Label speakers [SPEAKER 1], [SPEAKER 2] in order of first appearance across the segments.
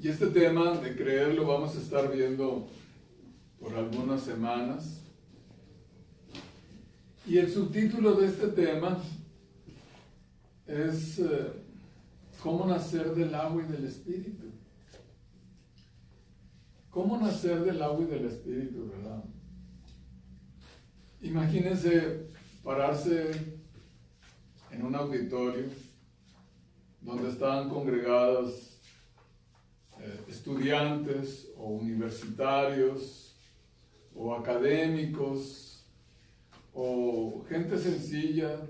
[SPEAKER 1] Y este tema de creer lo vamos a estar viendo por algunas semanas. Y el subtítulo de este tema es ¿cómo nacer del agua y del Espíritu? ¿Cómo nacer del agua y del Espíritu, verdad? Imagínense pararse en un auditorio donde estaban congregados estudiantes o universitarios o académicos o gente sencilla,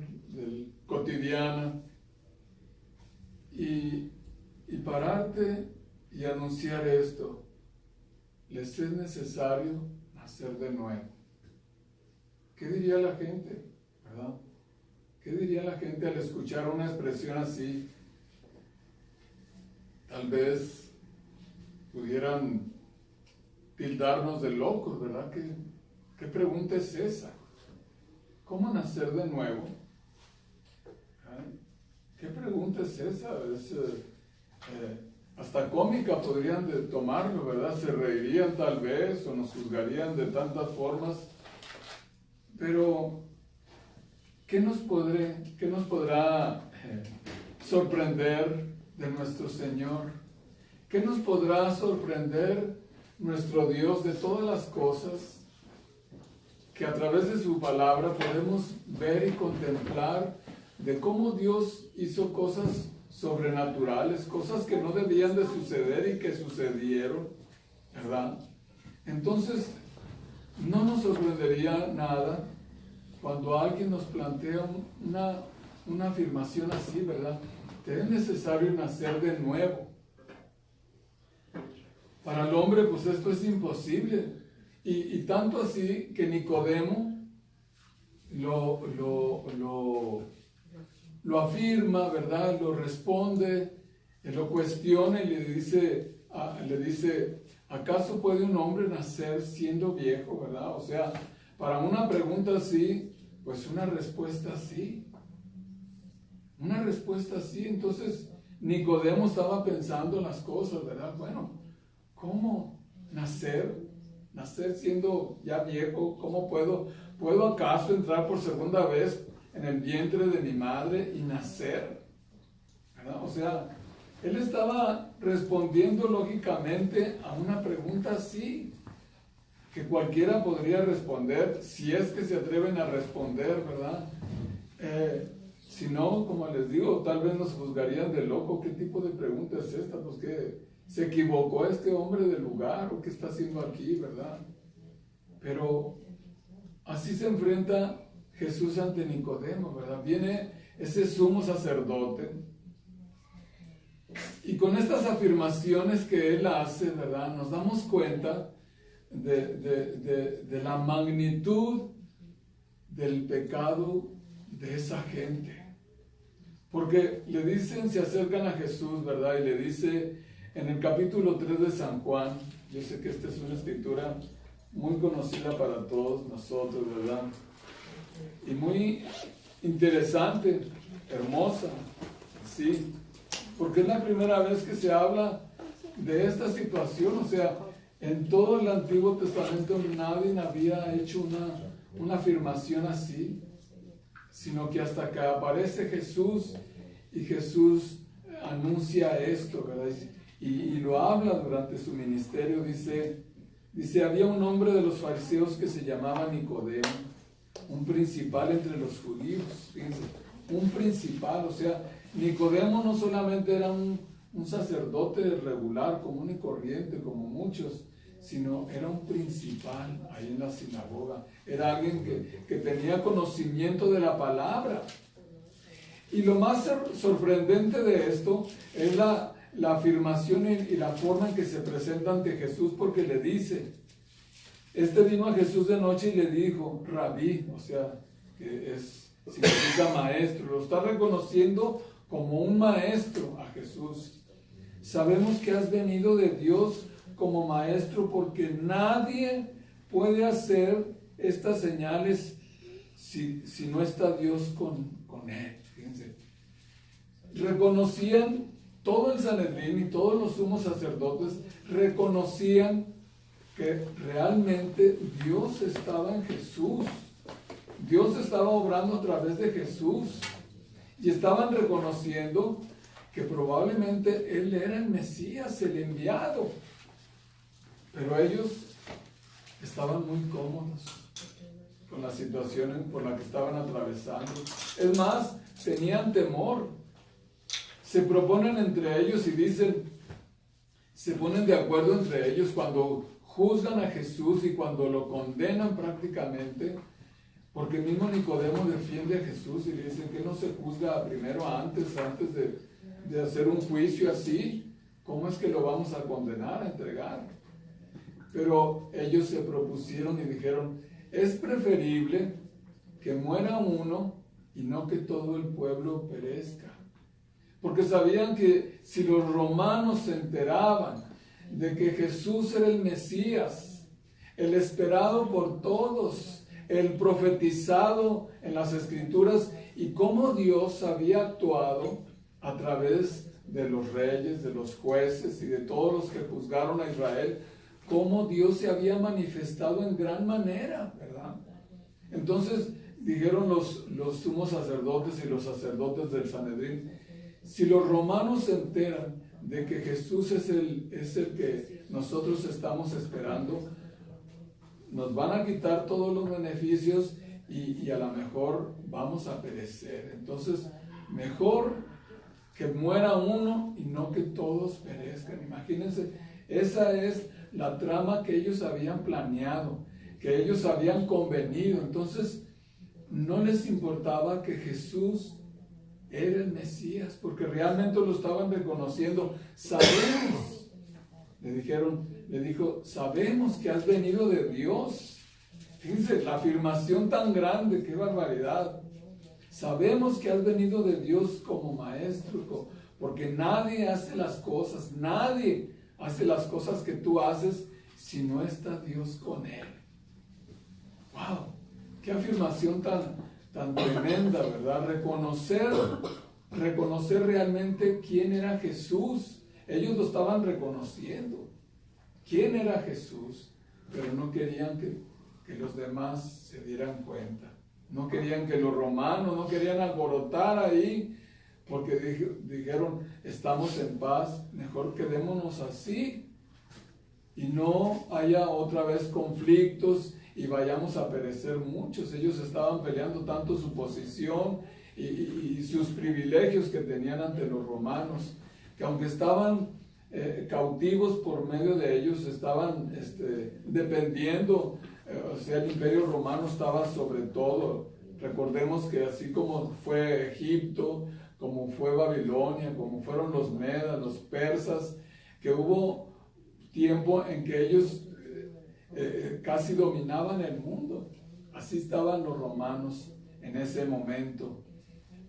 [SPEAKER 1] cotidiana, y pararte y anunciar esto: les es necesario nacer de nuevo. ¿Qué diría la gente, verdad? ¿Qué diría la gente al escuchar una expresión así? Tal vez pudieran tildarnos de locos, ¿verdad? ¿Qué pregunta es esa? ¿Cómo nacer de nuevo? ¿Qué pregunta es esa? Es hasta cómica podrían tomarlo, ¿verdad? Se reirían tal vez o nos juzgarían de tantas formas. Pero, ¿qué nos podrá sorprender de nuestro Señor? ¿Qué nos podrá sorprender nuestro Dios de todas las cosas que a través de su palabra podemos ver y contemplar, de cómo Dios hizo cosas sobrenaturales, cosas que no debían de suceder y que sucedieron, ¿verdad? Entonces, no nos sorprendería nada cuando alguien nos plantea una afirmación así, ¿verdad? Te es necesario nacer de nuevo. Para el hombre, pues esto es imposible. Y tanto así que Nicodemo lo afirma, ¿verdad? Lo responde, lo cuestiona y le dice, ¿acaso puede un hombre nacer siendo viejo, verdad? O sea, para una pregunta así, pues una respuesta así. Una respuesta así. Entonces, Nicodemo estaba pensando las cosas, ¿verdad? Bueno, ¿cómo nacer? Nacer siendo ya viejo. ¿Cómo puedo acaso entrar por segunda vez en el vientre de mi madre y nacer? ¿Verdad? O sea, él estaba respondiendo lógicamente a una pregunta así, que cualquiera podría responder, si es que se atreven a responder, ¿verdad? Si no, como les digo, tal vez nos juzgarían de loco. ¿Qué tipo de pregunta es esta? Pues que se equivocó este hombre de lugar, o qué está haciendo aquí, ¿verdad? Pero así se enfrenta Jesús ante Nicodemo, ¿verdad? Viene ese sumo sacerdote, y con estas afirmaciones que él hace, ¿verdad?, nos damos cuenta de la magnitud del pecado de esa gente. Porque le dicen, se acercan a Jesús, ¿verdad? Y le dice en el capítulo 3 de San Juan, yo sé que esta es una escritura muy conocida para todos nosotros, ¿verdad? Y muy interesante, hermosa, sí, porque es la primera vez que se habla de esta situación. O sea, en todo el Antiguo Testamento nadie había hecho una afirmación así, sino que hasta que aparece Jesús y Jesús anuncia esto, ¿verdad? Y lo habla durante su ministerio. Dice, había un hombre de los fariseos que se llamaba Nicodemo, un principal entre los judíos. Fíjense, un principal. O sea, Nicodemo no solamente era un sacerdote regular, común y corriente, como muchos, sino era un principal ahí en la sinagoga. Era alguien que tenía conocimiento de la palabra. Y lo más sorprendente de esto es la afirmación y la forma en que se presenta ante Jesús, porque le dice, vino a Jesús de noche y le dijo, Rabí, o sea, que significa maestro. Lo está reconociendo como un maestro a Jesús. Sabemos que has venido de Dios como maestro, porque nadie puede hacer estas señales si no está Dios con él. Fíjense, reconocían todo el Sanedrín y todos los sumos sacerdotes reconocían que realmente Dios estaba en Jesús. Dios estaba obrando a través de Jesús. Y estaban reconociendo que probablemente Él era el Mesías, el enviado. Pero ellos estaban muy cómodos con la situación por la que estaban atravesando. Es más, tenían temor. Se proponen entre ellos y dicen, se ponen de acuerdo entre ellos cuando juzgan a Jesús y cuando lo condenan prácticamente, porque mismo Nicodemo defiende a Jesús y le dicen que no se juzga primero antes de hacer un juicio así. ¿Cómo es que lo vamos a condenar, a entregar? Pero ellos se propusieron y dijeron, es preferible que muera uno y no que todo el pueblo perezca. Porque sabían que si los romanos se enteraban de que Jesús era el Mesías, el esperado por todos, el profetizado en las Escrituras, y cómo Dios había actuado a través de los reyes, de los jueces y de todos los que juzgaron a Israel, cómo Dios se había manifestado en gran manera, ¿verdad? Entonces dijeron los sumos sacerdotes y los sacerdotes del Sanedrín, si los romanos se enteran de que Jesús es el que nosotros estamos esperando, nos van a quitar todos los beneficios y a lo mejor vamos a perecer. Entonces, mejor que muera uno y no que todos perezcan. Imagínense, esa es la trama que ellos habían planeado, que ellos habían convenido. Entonces, no les importaba que Jesús era el Mesías, porque realmente lo estaban reconociendo. Sabemos, le dijo, sabemos que has venido de Dios. Fíjense, la afirmación tan grande, qué barbaridad. Sabemos que has venido de Dios como maestro, porque nadie hace las cosas que tú haces si no está Dios con él. ¡Wow! ¡Qué afirmación tan tremenda!, ¿verdad? Reconocer realmente quién era Jesús. Ellos lo estaban reconociendo. ¿Quién era Jesús? Pero no querían que los demás se dieran cuenta. No querían que los romanos, no querían alborotar ahí, porque dijeron, estamos en paz, mejor quedémonos así y no haya otra vez conflictos y vayamos a perecer muchos. Ellos estaban peleando tanto su posición y sus privilegios que tenían ante los romanos, que aunque estaban cautivos por medio de ellos, estaban dependiendo, o sea, el imperio romano estaba sobre todo. Recordemos que así como fue Egipto, como fue Babilonia, como fueron los medas, los persas, que hubo tiempo en que ellos casi dominaban el mundo. Así estaban los romanos en ese momento,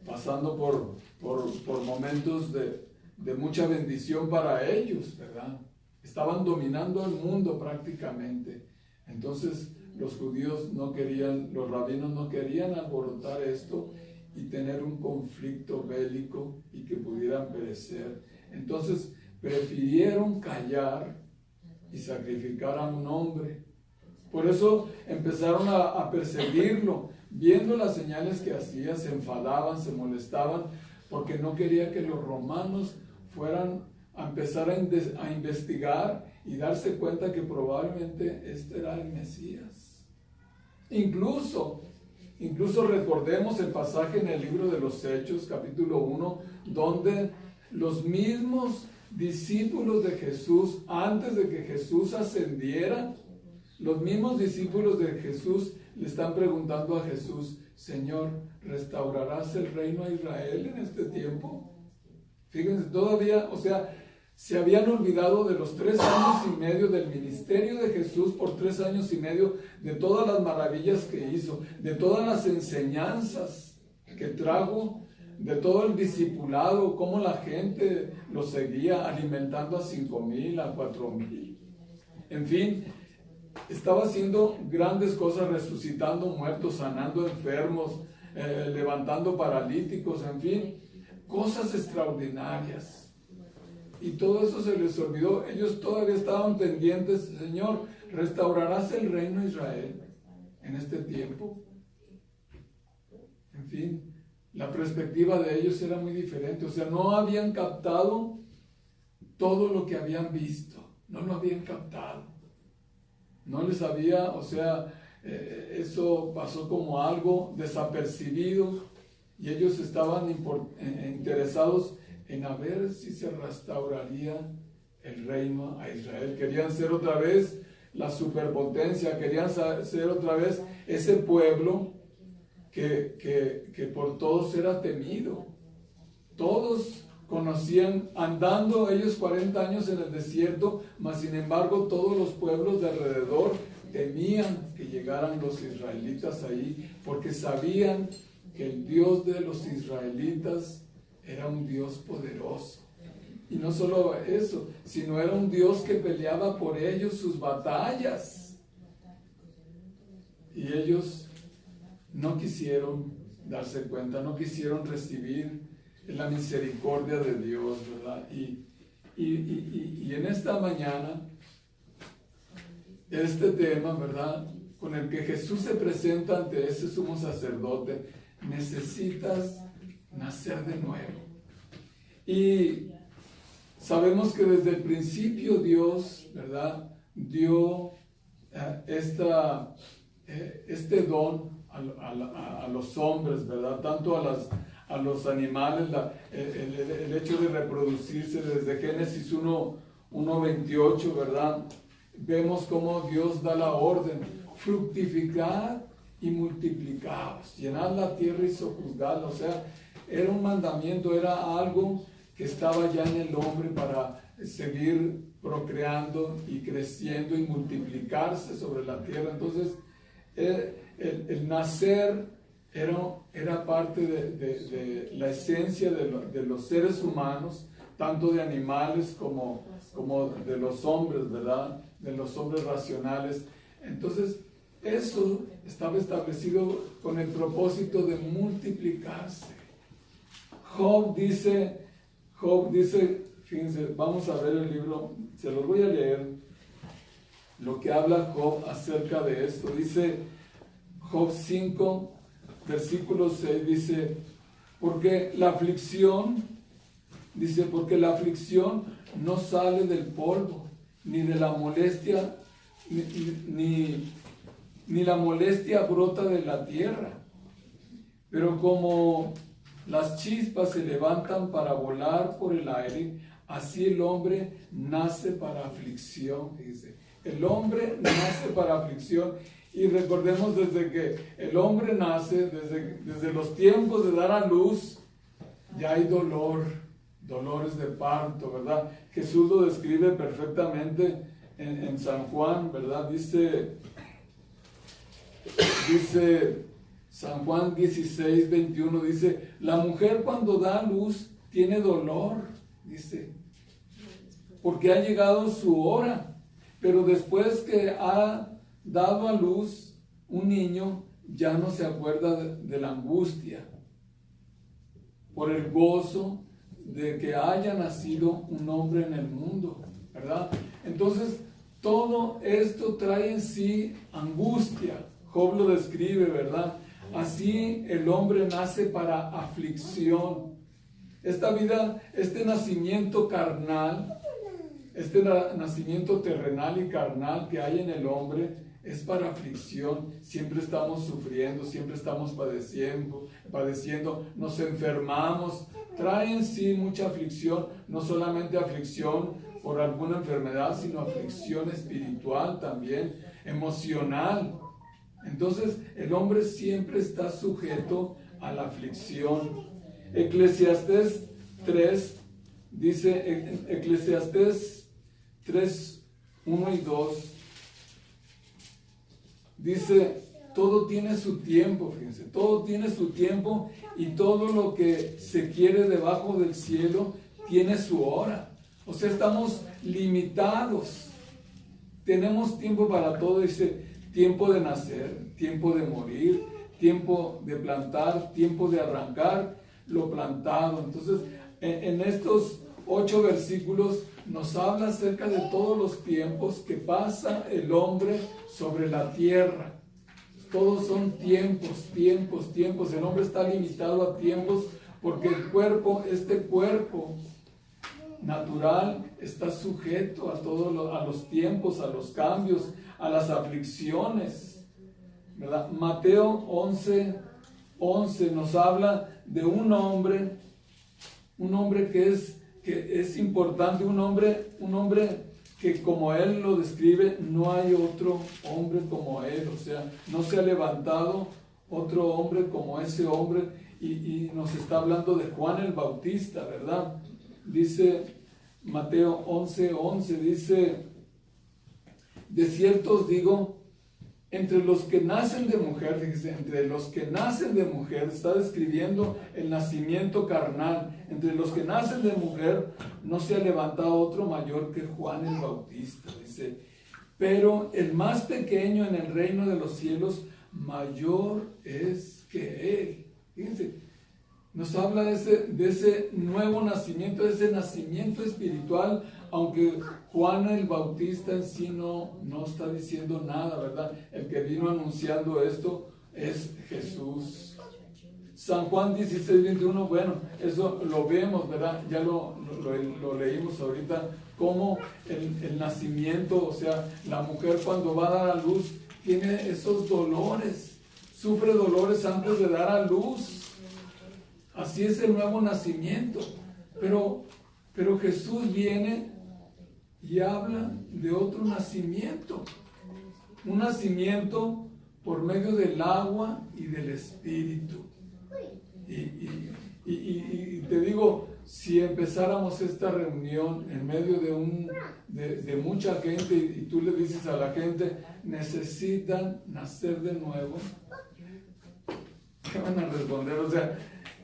[SPEAKER 1] pasando por momentos de mucha bendición para ellos, ¿verdad? Estaban dominando el mundo prácticamente. Entonces los judíos no querían, los rabinos no querían alborotar esto y tener un conflicto bélico y que pudieran perecer. Entonces prefirieron callar y sacrificar a un hombre. Por eso empezaron a perseguirlo. Viendo las señales que hacía, se enfadaban, se molestaban, porque no quería que los romanos fueran a empezar a investigar y darse cuenta que probablemente este era el Mesías. Incluso recordemos el pasaje en el libro de los Hechos, capítulo 1, donde los mismos discípulos de Jesús, antes de que Jesús ascendiera, los mismos discípulos de Jesús le están preguntando a Jesús, Señor, ¿restaurarás el reino a Israel en este tiempo? Fíjense, todavía, o sea, se habían olvidado de los 3 años y medio del ministerio de Jesús, por 3 años y medio, de todas las maravillas que hizo, de todas las enseñanzas que trajo, de todo el discipulado, cómo la gente lo seguía alimentando a 5,000, a 4,000. En fin, estaba haciendo grandes cosas, resucitando muertos, sanando enfermos, levantando paralíticos, en fin, cosas extraordinarias. y todo eso se les olvidó. Ellos todavía estaban pendientes. Señor, ¿restaurarás el reino de Israel en este tiempo? En fin, la perspectiva de ellos era muy diferente. O sea, no habían captado todo lo que habían visto. No lo habían captado. No les había, o sea, eso pasó como algo desapercibido y ellos estaban interesados en a ver si se restauraría el reino a Israel. Querían ser otra vez la superpotencia, querían ser otra vez ese pueblo que por todos era temido. Todos conocían, andando ellos 40 años en el desierto, mas sin embargo todos los pueblos de alrededor temían que llegaran los israelitas ahí, porque sabían que el Dios de los israelitas era un Dios poderoso. Y no solo eso, sino era un Dios que peleaba por ellos sus batallas. Y ellos no quisieron darse cuenta, no quisieron recibir la misericordia de Dios, ¿verdad? Y en esta mañana, este tema, ¿verdad?, con el que Jesús se presenta ante ese sumo sacerdote, necesitas nacer de nuevo. Y sabemos que desde el principio Dios, ¿verdad?, dio este don a los hombres, ¿verdad?, tanto a los animales, el hecho de reproducirse desde Génesis 1:28, ¿verdad? Vemos cómo Dios da la orden: fructificad y multiplicaos, llenad la tierra y sojuzgadla. O sea, era un mandamiento, era algo que estaba ya en el hombre para seguir procreando y creciendo y multiplicarse sobre la tierra. Entonces, el nacer era parte de la esencia de los seres humanos, tanto de animales como de los hombres, ¿verdad?, de los hombres racionales. Entonces, eso estaba establecido con el propósito de multiplicarse. Job dice, fíjense, vamos a ver el libro, se los voy a leer, lo que habla Job acerca de esto. Dice Job 5, versículo 6, dice, porque la aflicción no sale del polvo, ni de la molestia, ni la molestia brota de la tierra. Pero como las chispas se levantan para volar por el aire, así el hombre nace para aflicción. Dice, el hombre nace para aflicción. Y recordemos, desde que el hombre nace, desde los tiempos de dar a luz, ya hay dolores de parto, ¿verdad? Jesús lo describe perfectamente en San Juan, ¿verdad? Dice San Juan 16:21, dice, la mujer cuando da a luz tiene dolor, dice, porque ha llegado su hora, pero después que ha dado a luz un niño, ya no se acuerda de la angustia, por el gozo de que haya nacido un hombre en el mundo, ¿verdad? Entonces, todo esto trae en sí angustia. Job lo describe, ¿verdad? Así el hombre nace para aflicción. Esta vida, este nacimiento carnal, este nacimiento terrenal y carnal que hay en el hombre, es para aflicción. Siempre estamos sufriendo, siempre estamos padeciendo, nos enfermamos. Trae en sí mucha aflicción, no solamente aflicción por alguna enfermedad, sino aflicción espiritual también, emocional. Entonces, el hombre siempre está sujeto a la aflicción. Eclesiastés 3, dice, Eclesiastés 3, 1 y 2, dice, todo tiene su tiempo, fíjense, todo tiene su tiempo, y todo lo que se quiere debajo del cielo tiene su hora. O sea, estamos limitados. Tenemos tiempo para todo, dice, tiempo de nacer, tiempo de morir, tiempo de plantar, tiempo de arrancar lo plantado. Entonces, en estos 8 versículos nos habla acerca de todos los tiempos que pasa el hombre sobre la tierra. Todos son tiempos. El hombre está limitado a tiempos porque el cuerpo, este cuerpo natural, está sujeto a a los tiempos, a los cambios, a las aflicciones, ¿verdad? Mateo 11 nos habla de un hombre que es importante, un hombre que como él lo describe, no hay otro hombre como él, o sea, no se ha levantado otro hombre como ese hombre, y nos está hablando de Juan el Bautista, ¿verdad? Dice Mateo 11:11, dice: de cierto os digo, entre los que nacen de mujer, fíjese, entre los que nacen de mujer, está describiendo el nacimiento carnal, entre los que nacen de mujer no se ha levantado otro mayor que Juan el Bautista, dice, pero el más pequeño en el reino de los cielos mayor es que él. Fíjense, nos habla de ese nuevo nacimiento, de ese nacimiento espiritual, aunque Juan el Bautista en sí no está diciendo nada, ¿verdad? El que vino anunciando esto es Jesús. San Juan 16:21, bueno, eso lo vemos, ¿verdad? Ya lo leímos ahorita, como el nacimiento, o sea, la mujer cuando va a dar a luz tiene esos dolores, sufre dolores antes de dar a luz. Así es el nuevo nacimiento. Pero Jesús viene y habla de otro nacimiento. Un nacimiento por medio del agua y del Espíritu. Y te digo, si empezáramos esta reunión en medio de mucha gente y tú le dices a la gente, necesitan nacer de nuevo, ¿qué van a responder? O sea,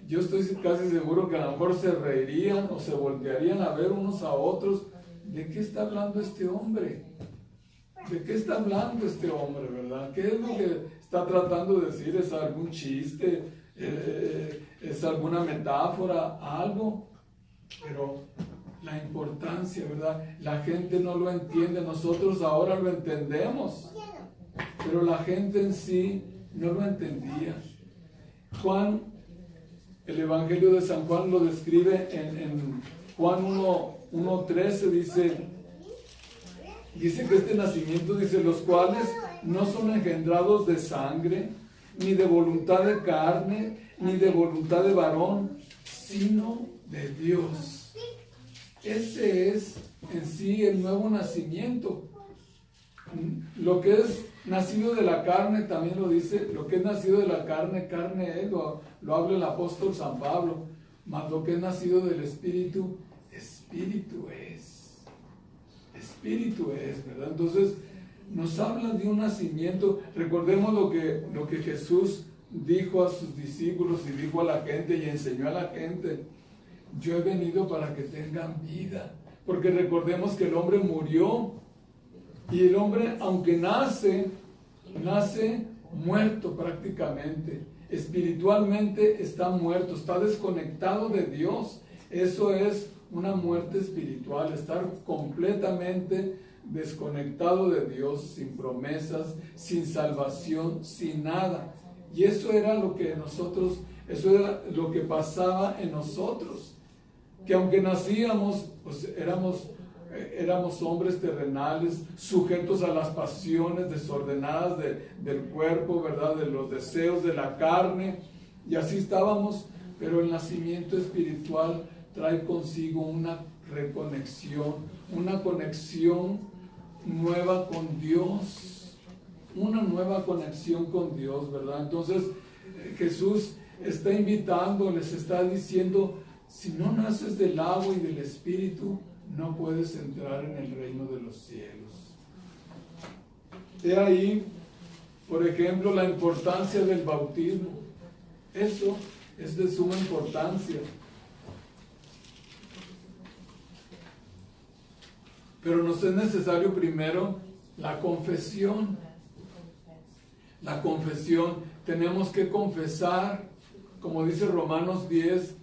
[SPEAKER 1] yo estoy casi seguro que a lo mejor se reirían o se voltearían a ver unos a otros. ¿De qué está hablando este hombre? ¿De qué está hablando este hombre, verdad? ¿Qué es lo que está tratando de decir? ¿Es algún chiste? ¿Es alguna metáfora? ¿Algo? Pero la importancia, ¿verdad? La gente no lo entiende. Nosotros ahora lo entendemos. Pero la gente en sí no lo entendía. Juan, el Evangelio de San Juan lo describe en Juan 1:13, dice que este nacimiento, dice, los cuales no son engendrados de sangre, ni de voluntad de carne, ni de voluntad de varón, sino de Dios. Ese es en sí el nuevo nacimiento. Lo que es nacido de la carne, también lo dice, lo que es nacido de la carne, carne es, lo habla el apóstol San Pablo, mas lo que es nacido del Espíritu, Espíritu es, ¿verdad? Entonces, nos hablan de un nacimiento. Recordemos lo que Jesús dijo a sus discípulos y dijo a la gente y enseñó a la gente: yo he venido para que tengan vida, porque recordemos que el hombre murió, y el hombre, aunque nace muerto prácticamente, espiritualmente está muerto, está desconectado de Dios. Eso es una muerte espiritual, estar completamente desconectado de Dios, sin promesas, sin salvación, sin nada. Y eso era lo que eso era lo que pasaba en nosotros, que aunque nacíamos, pues éramos hombres terrenales, sujetos a las pasiones desordenadas del cuerpo, ¿verdad? De los deseos de la carne, y así estábamos. Pero el nacimiento espiritual trae consigo una reconexión, una conexión nueva con Dios, una nueva conexión con Dios, ¿verdad? Entonces Jesús está invitando, les está diciendo: si no naces del agua y del Espíritu, no puedes entrar en el reino de los cielos. He ahí, por ejemplo, la importancia del bautismo. Eso es de suma importancia. Pero nos es necesario primero la confesión. La confesión, tenemos que confesar, como dice Romanos 10,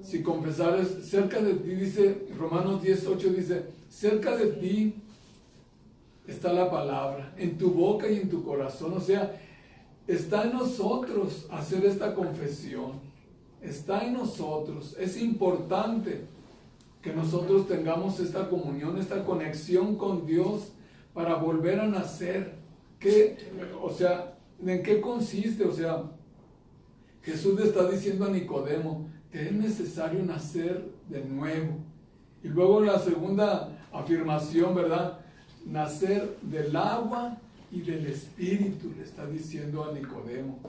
[SPEAKER 1] si confesares, cerca de ti, dice Romanos 10:8, dice, cerca de ti está la palabra, en tu boca y en tu corazón. O sea, está en nosotros hacer esta confesión. Está en nosotros. Es importante que nosotros tengamos esta comunión, esta conexión con Dios para volver a nacer. O sea, ¿en qué consiste? O sea, Jesús le está diciendo a Nicodemo, te es necesario nacer de nuevo. Y luego la segunda afirmación, ¿verdad? Nacer del agua y del Espíritu, le está diciendo a Nicodemo.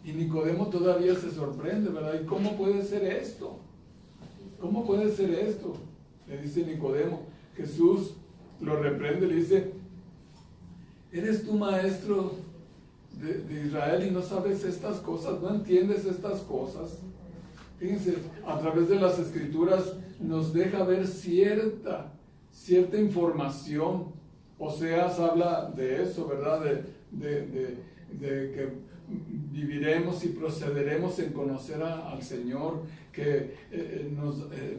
[SPEAKER 1] Y Nicodemo todavía se sorprende, ¿verdad? ¿Y cómo puede ser esto? ¿Cómo puede ser esto? Le dice Nicodemo. Jesús lo reprende, le dice, ¿eres tú maestro de Israel y no sabes estas cosas? ¿No entiendes estas cosas? Fíjense, a través de las Escrituras nos deja ver cierta información. Oseas habla de eso, ¿verdad? De que viviremos y procederemos en conocer al Señor, que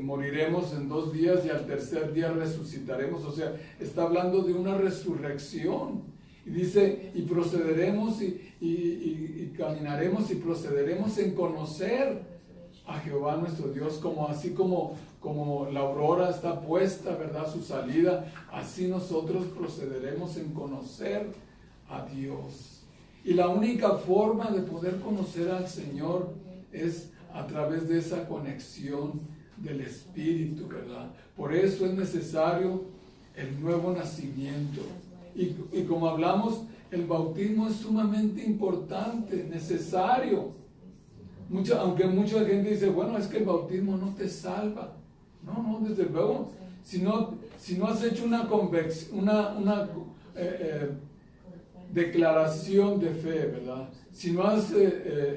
[SPEAKER 1] moriremos en 2 días y al tercer día resucitaremos. O sea, está hablando de una resurrección. Y dice, y procederemos y caminaremos y procederemos en conocer a Jehová nuestro Dios, así como la aurora está puesta, ¿verdad? Su salida, así nosotros procederemos en conocer a Dios. Y la única forma de poder conocer al Señor es a través de esa conexión del Espíritu, ¿verdad? Por eso es necesario el nuevo nacimiento. Y como hablamos, el bautismo es sumamente importante, necesario. Aunque mucha gente dice, bueno, es que el bautismo no te salva. No, desde luego. Si no has hecho una declaración de fe, ¿verdad? Si no has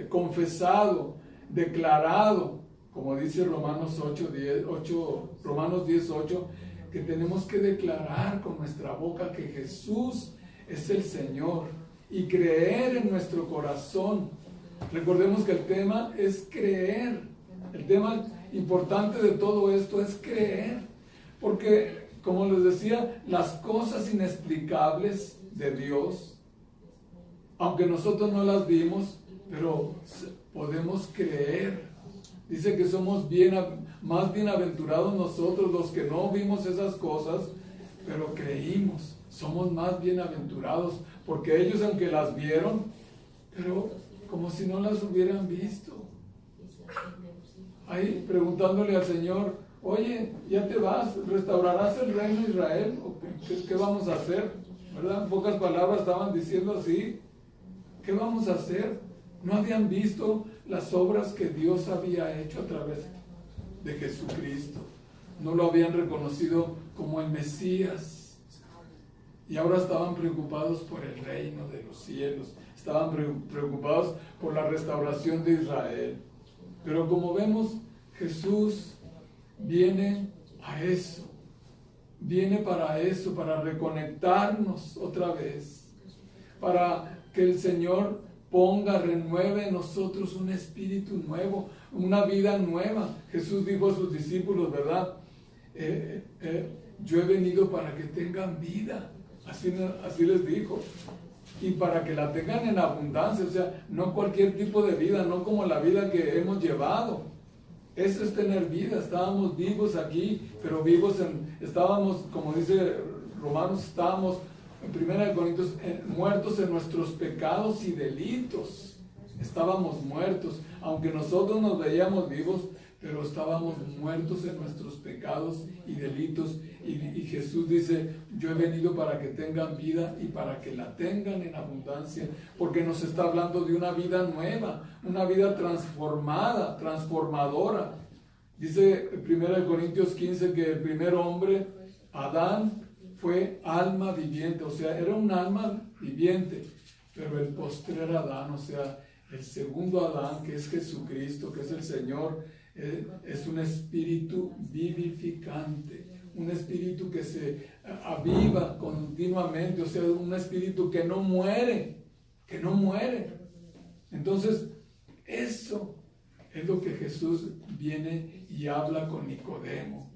[SPEAKER 1] confesado, declarado, como dice Romanos 10:8, que tenemos que declarar con nuestra boca que Jesús es el Señor y creer en nuestro corazón. Recordemos que el tema es creer. El tema importante de todo esto es creer. Porque, como les decía, las cosas inexplicables de Dios, aunque nosotros no las vimos, pero podemos creer. Dice que somos más bienaventurados nosotros los que no vimos esas cosas, pero creímos. Somos más bienaventurados, porque ellos, aunque las vieron, pero como si no las hubieran visto. Ahí preguntándole al Señor, oye, ya te vas, ¿restaurarás el reino de Israel? ¿O qué vamos a hacer? ¿Verdad? En pocas palabras estaban diciendo así. ¿Qué vamos a hacer? No habían visto las obras que Dios había hecho a través de Jesucristo. No lo habían reconocido como el Mesías. Y ahora estaban preocupados por el reino de los cielos. Estaban preocupados por la restauración de Israel. Pero como vemos, Jesús viene a eso. Viene para eso, para reconectarnos otra vez. Para que el Señor renueve en nosotros un espíritu nuevo, una vida nueva. Jesús dijo a sus discípulos, ¿verdad? Yo he venido para que tengan vida. Así les dijo. Y para que la tengan en abundancia, o sea, no cualquier tipo de vida, no como la vida que hemos llevado. Eso es tener vida. Estábamos vivos aquí, pero estábamos, como dice Romanos, estábamos en 1 Corintios, muertos en nuestros pecados y delitos. Estábamos muertos, aunque nosotros nos veíamos vivos, pero estábamos muertos en nuestros pecados y delitos. Y Jesús dice, yo he venido para que tengan vida y para que la tengan en abundancia, porque nos está hablando de una vida nueva, una vida transformada, transformadora. Dice 1 Corintios 15 que el primer hombre, Adán, fue alma viviente, o sea, era un alma viviente, pero el postrer Adán, o sea, el segundo Adán, que es Jesucristo, que es el Señor, es un espíritu vivificante, un espíritu que se aviva continuamente, o sea, un espíritu que no muere, Entonces, eso es lo que Jesús viene y habla con Nicodemo,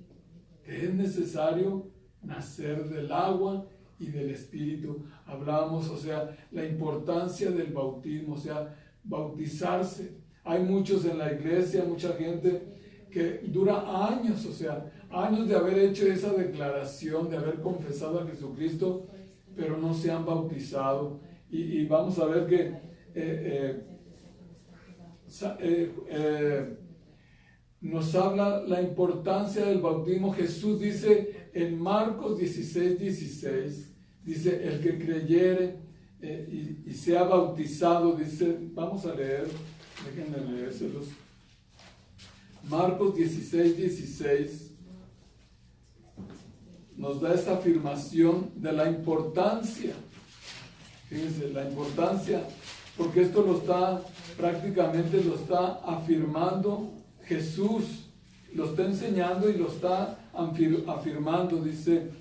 [SPEAKER 1] que es necesario nacer del agua y del Espíritu. Hablábamos, o sea, la importancia del bautismo, o sea, bautizarse. Hay muchos en la iglesia, mucha gente que dura años, o sea, años de haber hecho esa declaración, de haber confesado a Jesucristo, pero no se han bautizado. Y vamos a ver que nos habla la importancia del bautismo. Jesús dice en Marcos 16:16, dice, el que creyere y sea bautizado, dice, vamos a leer, déjenme leérselos. Marcos 16:16 nos da esta afirmación de la importancia. Fíjense, la importancia, porque esto prácticamente lo está afirmando Jesús, lo está enseñando y lo está afirmando. Dice,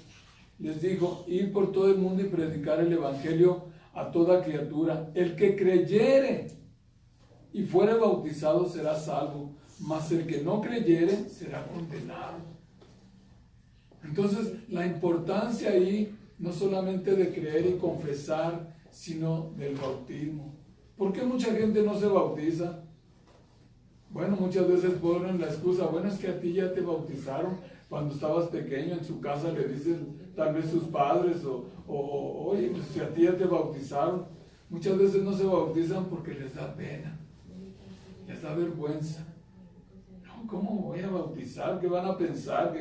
[SPEAKER 1] les dijo, ir por todo el mundo y predicar el evangelio a toda criatura. El que creyere y fuere bautizado será salvo, mas el que no creyere será condenado. Entonces, la importancia ahí no solamente de creer y confesar, sino del bautismo. ¿Por qué mucha gente no se bautiza? Bueno, muchas veces ponen la excusa, bueno, es que a ti ya te bautizaron cuando estabas pequeño, en su casa le dicen tal vez sus padres, oye, pues si a ti ya te bautizaron. Muchas veces no se bautizan porque les da pena, les da vergüenza. No, ¿cómo voy a bautizar? ¿Qué van a pensar?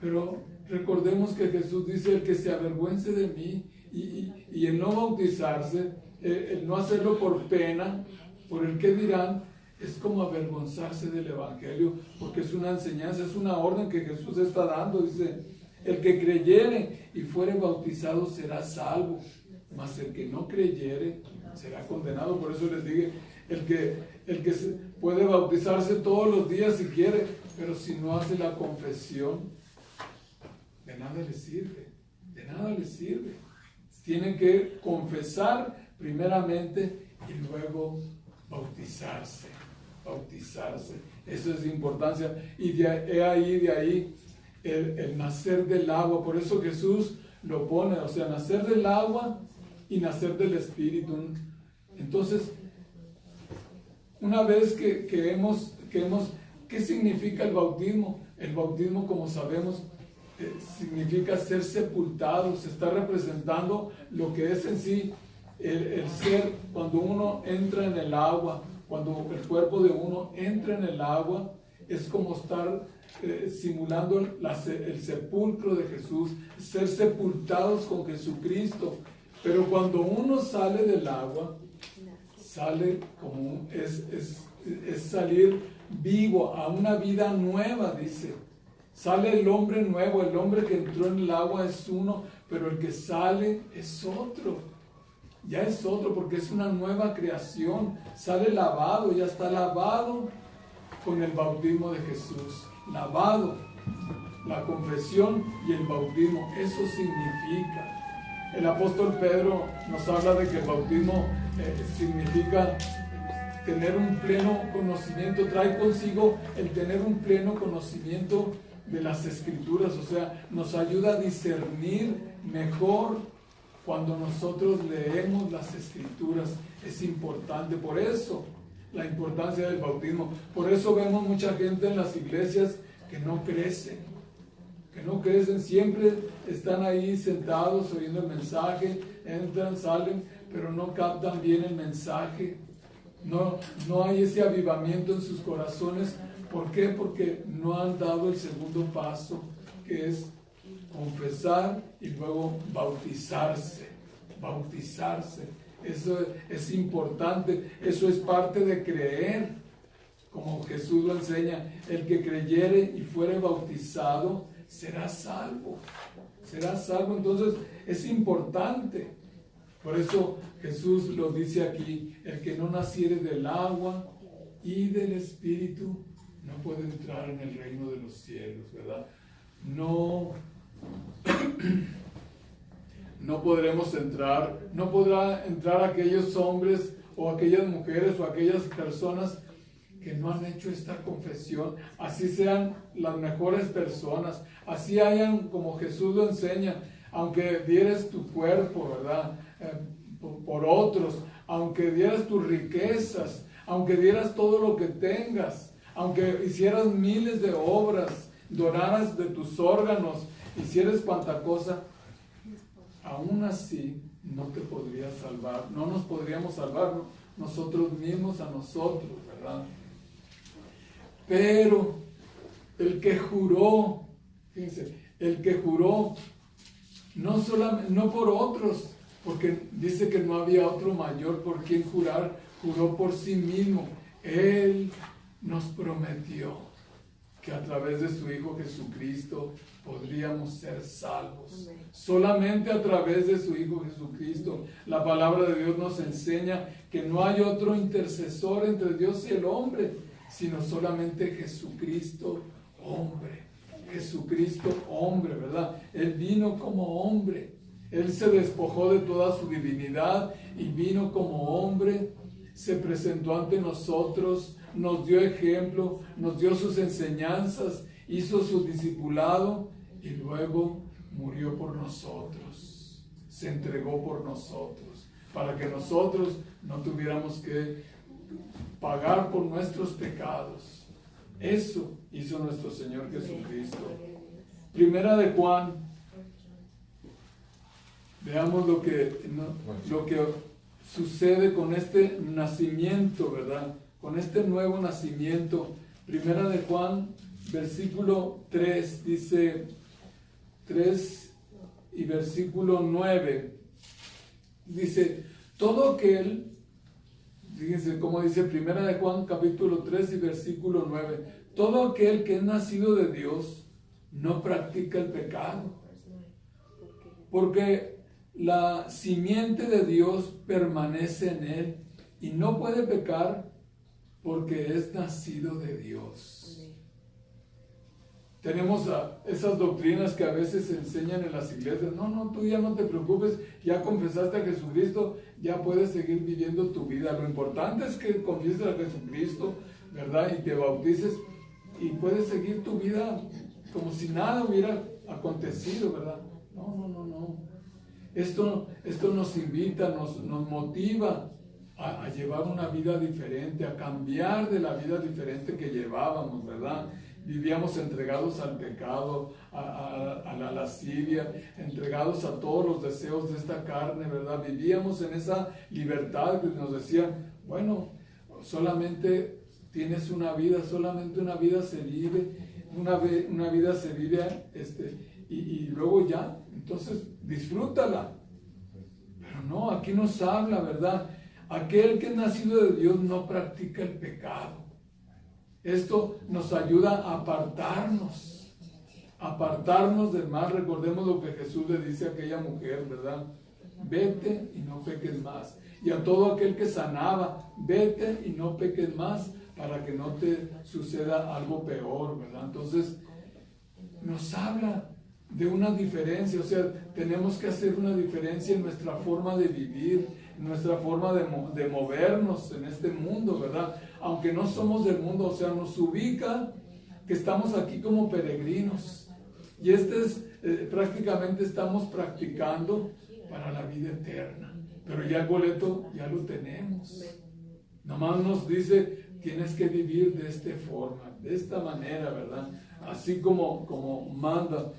[SPEAKER 1] Pero recordemos que Jesús dice, el que se avergüence de mí, y el no bautizarse, el no hacerlo por pena, por el que dirán, es como avergonzarse del evangelio, porque es una enseñanza, es una orden que Jesús está dando. Dice, el que creyere y fuere bautizado será salvo, mas el que no creyere será condenado. Por eso les dije, el que puede bautizarse todos los días si quiere, pero si no hace la confesión, de nada le sirve, de nada le sirve. Tienen que confesar primeramente y luego bautizarse. Eso es de importancia. Y de ahí el nacer del agua. Por eso Jesús lo pone, o sea, nacer del agua y nacer del Espíritu. Entonces, una vez ¿qué significa el bautismo? El bautismo, como sabemos, significa ser sepultado. Se está representando lo que es en sí el ser. Cuando uno entra en el agua, cuando el cuerpo de uno entra en el agua, es como estar simulando el sepulcro de Jesús, ser sepultados con Jesucristo. Pero cuando uno sale del agua, sale como es salir vivo a una vida nueva, dice. Sale el hombre nuevo, el hombre que entró en el agua es uno, pero el que sale es otro. Ya es otro porque es una nueva creación. Sale lavado, ya está lavado con el bautismo de Jesús. Lavado, la confesión y el bautismo, eso significa. El apóstol Pedro nos habla de que el bautismo significa tener un pleno conocimiento, trae consigo el tener un pleno conocimiento de las Escrituras, o sea, nos ayuda a discernir mejor cuando nosotros leemos las Escrituras. Es importante, por eso la importancia del bautismo. Por eso vemos mucha gente en las iglesias que no crecen, siempre están ahí sentados oyendo el mensaje, entran, salen, pero no captan bien el mensaje. No hay ese avivamiento en sus corazones. ¿Por qué? Porque no han dado el segundo paso, que es confesar y luego bautizarse. Eso es importante, eso es parte de creer, como Jesús lo enseña. El que creyere y fuere bautizado será salvo. Entonces es importante. Por eso Jesús lo dice aquí, el que no naciere del agua y del Espíritu no puede entrar en el reino de los cielos, ¿verdad? No podremos entrar, no podrá entrar aquellos hombres o aquellas mujeres o aquellas personas que no han hecho esta confesión, así sean las mejores personas, así hayan, como Jesús lo enseña, aunque dieras tu cuerpo, ¿verdad? Por otros, aunque dieras tus riquezas, aunque dieras todo lo que tengas, aunque hicieras miles de obras, donaras de tus órganos, hicieras cuanta cosa, aún así no te podrías salvar, no nos podríamos salvar nosotros mismos a nosotros, ¿verdad? Pero el que juró, fíjense, el que juró, no solamente, no por otros, porque dice que no había otro mayor por quien jurar, juró por sí mismo. Él nos prometió que a través de su Hijo Jesucristo podríamos ser salvos. Solamente a través de su Hijo Jesucristo. La palabra de Dios nos enseña que no hay otro intercesor entre Dios y el hombre, sino solamente Jesucristo hombre. Jesucristo hombre, ¿verdad? Él vino como hombre. Él se despojó de toda su divinidad y vino como hombre. Se presentó ante nosotros, nos dio ejemplo, nos dio sus enseñanzas, hizo su discipulado y luego murió por nosotros. Se entregó por nosotros, para que nosotros no tuviéramos que pagar por nuestros pecados. Eso hizo nuestro Señor Jesucristo. Primera de Juan, veamos lo que sucede con este nacimiento, ¿verdad? Con este nuevo nacimiento. Primera de Juan, versículo 3, dice 3 y versículo 9. Dice, todo aquel, fíjense cómo dice Primera de Juan, capítulo 3 y versículo 9. Todo aquel que es nacido de Dios no practica el pecado, porque la simiente de Dios permanece en él y no puede pecar porque es nacido de Dios. Tenemos esas doctrinas que a veces se enseñan en las iglesias. No, tú ya no te preocupes, ya confesaste a Jesucristo, ya puedes seguir viviendo tu vida. Lo importante es que confieses a Jesucristo, ¿verdad? Y te bautices y puedes seguir tu vida como si nada hubiera acontecido, ¿verdad? No. Esto nos invita, nos motiva a llevar una vida diferente, a cambiar de la vida diferente que llevábamos, ¿verdad? Vivíamos entregados al pecado, a la lascivia, entregados a todos los deseos de esta carne, ¿verdad? Vivíamos en esa libertad que nos decían, bueno, solamente tienes una vida, solamente una vida se vive, una vida se vive y luego ya, entonces disfrútala. Pero no, aquí nos habla, ¿verdad? Aquel que es nacido de Dios no practica el pecado. Esto nos ayuda a apartarnos del mal. Recordemos lo que Jesús le dice a aquella mujer, ¿verdad? Vete y no peques más. Y a todo aquel que sanaba, vete y no peques más para que no te suceda algo peor, ¿verdad? Entonces, nos habla de una diferencia, o sea, tenemos que hacer una diferencia en nuestra forma de vivir, en nuestra forma de movernos en este mundo, ¿verdad? Aunque no somos del mundo, o sea, nos ubica que estamos aquí como peregrinos. Y prácticamente estamos practicando para la vida eterna. Pero ya el boleto ya lo tenemos. Nomás nos dice, tienes que vivir de esta forma, de esta manera, ¿verdad? Así como manda.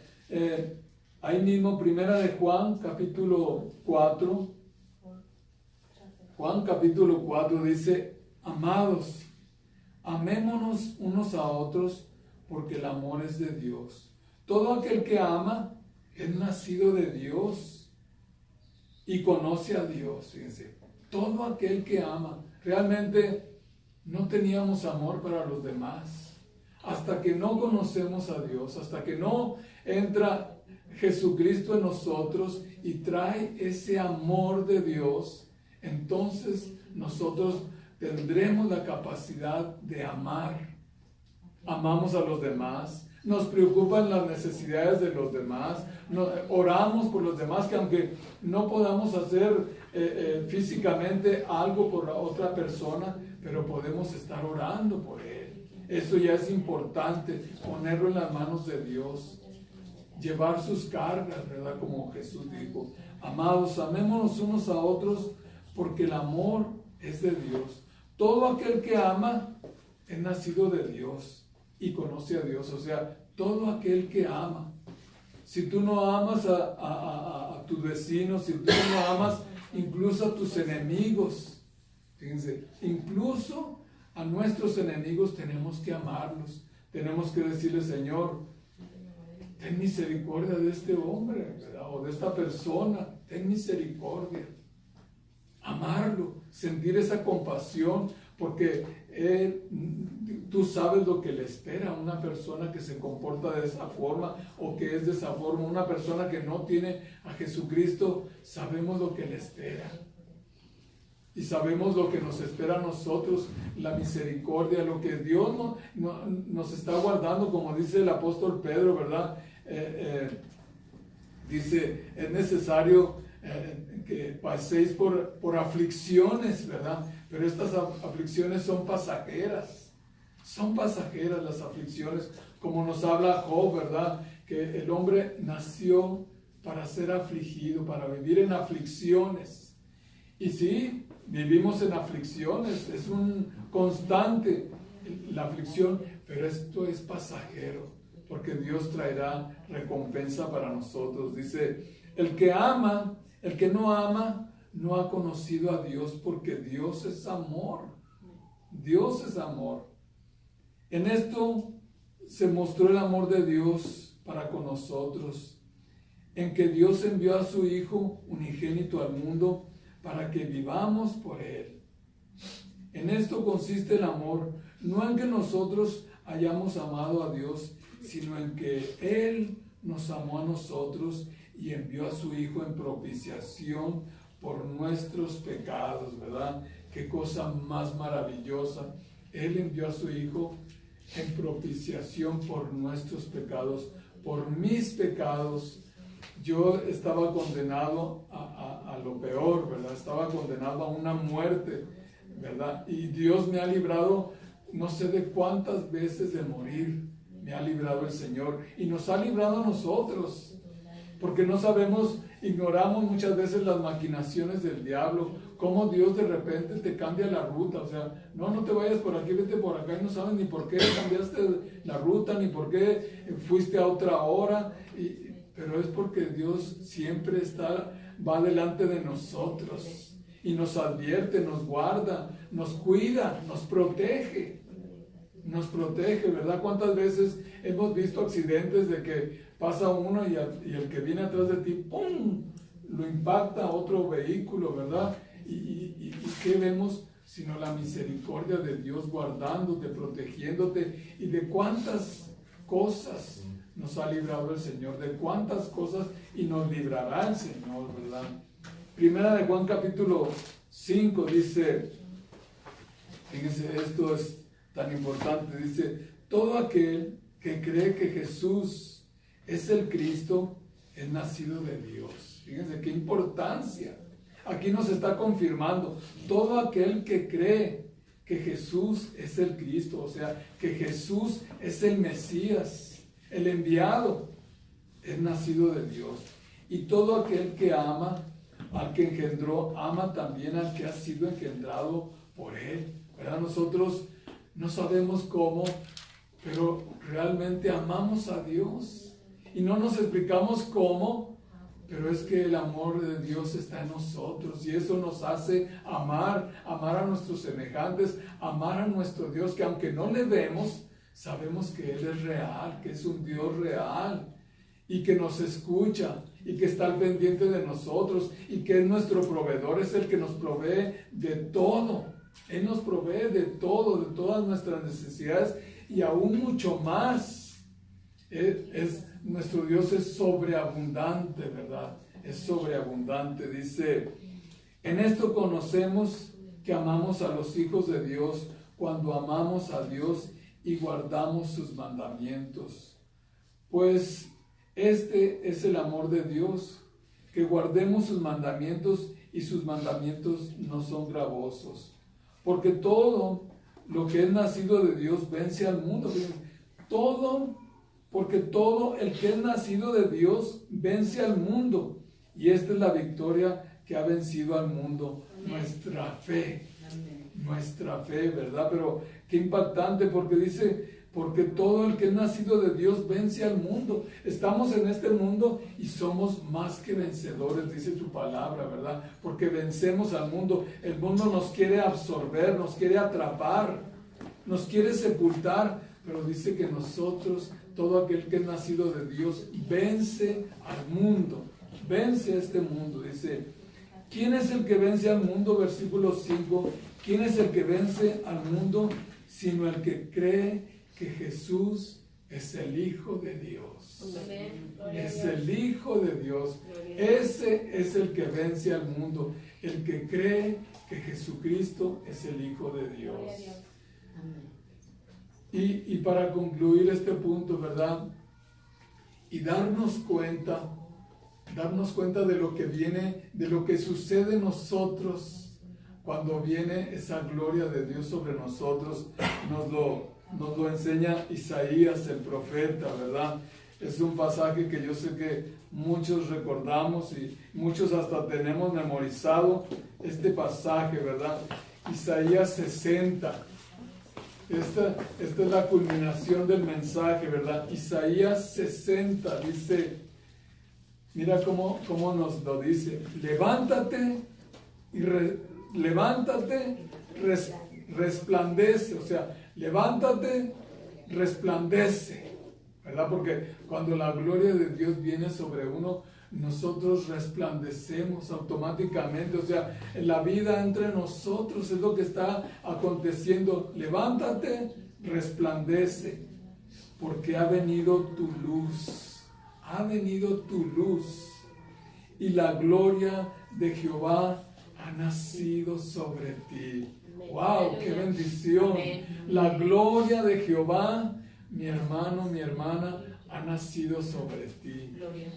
[SPEAKER 1] Ahí mismo, Primera de Juan, capítulo 4. Juan capítulo 4 dice, amados, amémonos unos a otros porque el amor es de Dios. Todo aquel que ama es nacido de Dios y conoce a Dios. Fíjense, todo aquel que ama. Realmente no teníamos amor para los demás. Hasta que no conocemos a Dios, hasta que no entra Jesucristo en nosotros y trae ese amor de Dios, entonces nosotros tendremos la capacidad de amar. Amamos a los demás, nos preocupan las necesidades de los demás, oramos por los demás, que aunque no podamos hacer físicamente algo por la otra persona, pero podemos estar orando por él. Eso ya es importante, ponerlo en las manos de Dios, llevar sus cargas, ¿verdad? Como Jesús dijo, amados, amémonos unos a otros, porque el amor es de Dios. Todo aquel que ama es nacido de Dios y conoce a Dios. O sea, todo aquel que ama. Si tú no amas a tus vecinos, si tú no amas incluso a tus enemigos, fíjense, incluso a nuestros enemigos tenemos que amarlos. Tenemos que decirle, Señor, ten misericordia de este hombre, ¿verdad? O de esta persona, ten misericordia. Amarlo, sentir esa compasión, porque tú sabes lo que le espera a una persona que se comporta de esa forma o que es de esa forma. Una persona que no tiene a Jesucristo, sabemos lo que le espera. Y sabemos lo que nos espera a nosotros, la misericordia, lo que Dios nos está guardando, como dice el apóstol Pedro, ¿verdad? Dice, es necesario que paséis por aflicciones, ¿verdad? Pero estas aflicciones son pasajeras las aflicciones, como nos habla Job, ¿verdad? Que el hombre nació para ser afligido, para vivir en aflicciones. Y sí, vivimos en aflicciones, es un constante la aflicción, pero esto es pasajero, porque Dios traerá recompensa para nosotros. Dice, el que no ama, no ha conocido a Dios, porque Dios es amor. Dios es amor. En esto se mostró el amor de Dios para con nosotros, en que Dios envió a su Hijo unigénito al mundo para que vivamos por Él. En esto consiste el amor, no en que nosotros hayamos amado a Dios, sino en que Él nos amó a nosotros y envió a su Hijo en propiciación por nuestros pecados, ¿verdad? Qué cosa más maravillosa. Él envió a su Hijo en propiciación por nuestros pecados, por mis pecados. Yo estaba condenado a lo peor, ¿verdad? Estaba condenado a una muerte, ¿verdad? Y Dios me ha librado, no sé de cuántas veces de morir, me ha librado el Señor y nos ha librado a nosotros, porque no sabemos, ignoramos muchas veces las maquinaciones del diablo, cómo Dios de repente te cambia la ruta, o sea, no te vayas por aquí, vete por acá, y no sabes ni por qué cambiaste la ruta, ni por qué fuiste a otra hora, pero es porque Dios siempre va delante de nosotros y nos advierte, nos guarda, nos cuida, nos protege, ¿verdad? ¿Cuántas veces hemos visto accidentes de que pasa uno y el que viene atrás de ti, ¡pum!, lo impacta a otro vehículo, ¿verdad? ¿Y qué vemos? Sino la misericordia de Dios guardándote, protegiéndote, y de cuántas cosas nos ha librado el Señor, de cuántas cosas, y nos librará el Señor, ¿verdad? Primera de Juan capítulo 5 dice, fíjense, esto es tan importante, dice, todo aquel que cree que Jesús es el Cristo, es nacido de Dios. Fíjense qué importancia. Aquí nos está confirmando, todo aquel que cree que Jesús es el Cristo, o sea, que Jesús es el Mesías, el enviado, es nacido de Dios. Y todo aquel que ama al que engendró, ama también al que ha sido engendrado por Él, ¿verdad? Nosotros no sabemos cómo, pero realmente amamos a Dios y no nos explicamos cómo, pero es que el amor de Dios está en nosotros y eso nos hace amar a nuestros semejantes, amar a nuestro Dios, que aunque no le vemos, sabemos que Él es real, que es un Dios real y que nos escucha y que está al pendiente de nosotros y que es nuestro proveedor, es el que nos provee de todo. Él nos provee de todo, de todas nuestras necesidades y aún mucho más. Nuestro Dios es sobreabundante, ¿verdad? Es sobreabundante. Dice, en esto conocemos que amamos a los hijos de Dios cuando amamos a Dios y guardamos sus mandamientos. Pues este es el amor de Dios, que guardemos sus mandamientos, y sus mandamientos no son gravosos. porque todo lo que es nacido de Dios vence al mundo. Porque todo el que es nacido de Dios vence al mundo. Y esta es la victoria que ha vencido al mundo, nuestra fe. Nuestra fe, ¿verdad? Pero qué impactante, porque dice, porque todo el que es nacido de Dios vence al mundo. Estamos en este mundo y somos más que vencedores, dice su palabra, ¿verdad? Porque vencemos al mundo. El mundo nos quiere absorber, nos quiere atrapar, nos quiere sepultar, pero dice que nosotros, todo aquel que es nacido de Dios, vence al mundo, vence a este mundo. Dice, ¿quién es el que vence al mundo? Versículo 5. ¿Quién es el que vence al mundo? Sino el que cree que Jesús es el Hijo de Dios. Es el Hijo de Dios. Ese es el que vence al mundo. El que cree que Jesucristo es el Hijo de Dios. Y para concluir este punto, ¿verdad? Y darnos cuenta de lo que viene, de lo que sucede en nosotros cuando viene esa gloria de Dios sobre nosotros. Nos lo enseña Isaías, el profeta, ¿verdad? Es un pasaje que yo sé que muchos recordamos y muchos hasta tenemos memorizado este pasaje, ¿verdad? Isaías 60. Esta es la culminación del mensaje, ¿verdad? Isaías 60 dice, mira cómo nos lo dice: levántate y resplandece, o sea, levántate, resplandece, ¿verdad? Porque cuando la gloria de Dios viene sobre uno, nosotros resplandecemos automáticamente, o sea, en la vida entre nosotros es lo que está aconteciendo. Levántate, resplandece, porque ha venido tu luz, y la gloria de Jehová ha nacido sobre ti. ¡Wow! ¡Qué bendición! La gloria de Jehová, mi hermano, mi hermana, ha nacido sobre ti.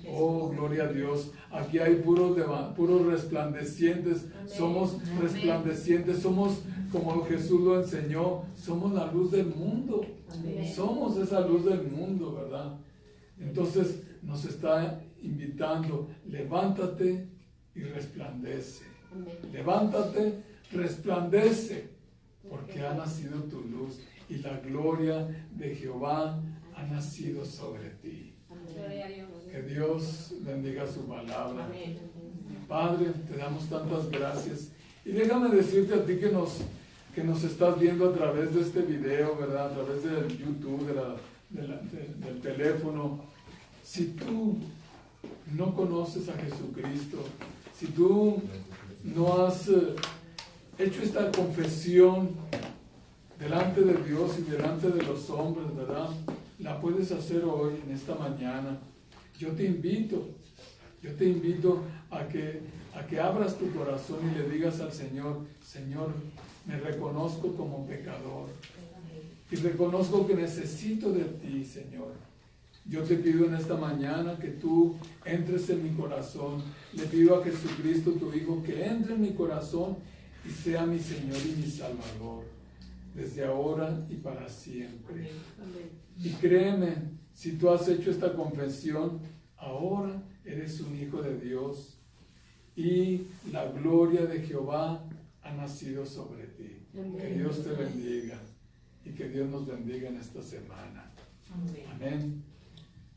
[SPEAKER 1] Oh, gloria a Dios. Aquí hay puros resplandecientes. Somos resplandecientes. Somos, como Jesús lo enseñó, somos la luz del mundo. Somos esa luz del mundo, ¿verdad? Entonces nos está invitando: levántate y resplandece. Levántate, resplandece, porque ha nacido tu luz y la gloria de Jehová ha nacido sobre ti. Que Dios bendiga su palabra. Padre, te damos tantas gracias. Y déjame decirte a ti que nos estás viendo a través de este video, ¿verdad? A través del YouTube, del teléfono. Si tú no conoces a Jesucristo, si tú no has hecho esta confesión delante de Dios y delante de los hombres, ¿verdad? La puedes hacer hoy, en esta mañana. Yo te invito a que abras tu corazón y le digas al Señor: Señor, me reconozco como pecador y reconozco que necesito de ti, Señor. Yo te pido en esta mañana que tú entres en mi corazón. Le pido a Jesucristo, tu Hijo, que entre en mi corazón y sea mi Señor y mi Salvador, desde ahora y para siempre. Y créeme, si tú has hecho esta confesión, ahora eres un hijo de Dios y la gloria de Jehová ha nacido sobre ti. Que Dios te bendiga y que Dios nos bendiga en esta semana. Amén.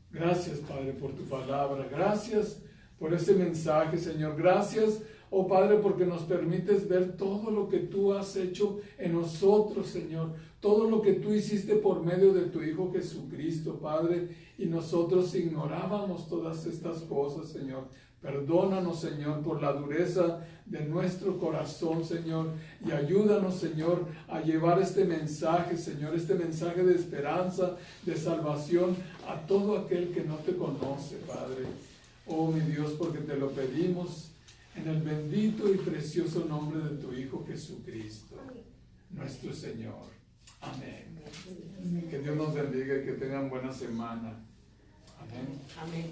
[SPEAKER 1] Gracias, Padre, por tu palabra. Gracias por ese mensaje, Señor. Gracias, oh Padre, porque nos permites ver todo lo que tú has hecho en nosotros, Señor. Todo lo que tú hiciste por medio de tu Hijo Jesucristo, Padre. Y nosotros ignorábamos todas estas cosas, Señor. Perdónanos, Señor, por la dureza de nuestro corazón, Señor, y ayúdanos, Señor, a llevar este mensaje, Señor, este mensaje de esperanza, de salvación a todo aquel que no te conoce, Padre. Oh, mi Dios, porque te lo pedimos en el bendito y precioso nombre de tu Hijo Jesucristo, nuestro Señor. Amén. Que Dios nos bendiga y que tengan buena semana. Amén. Amén.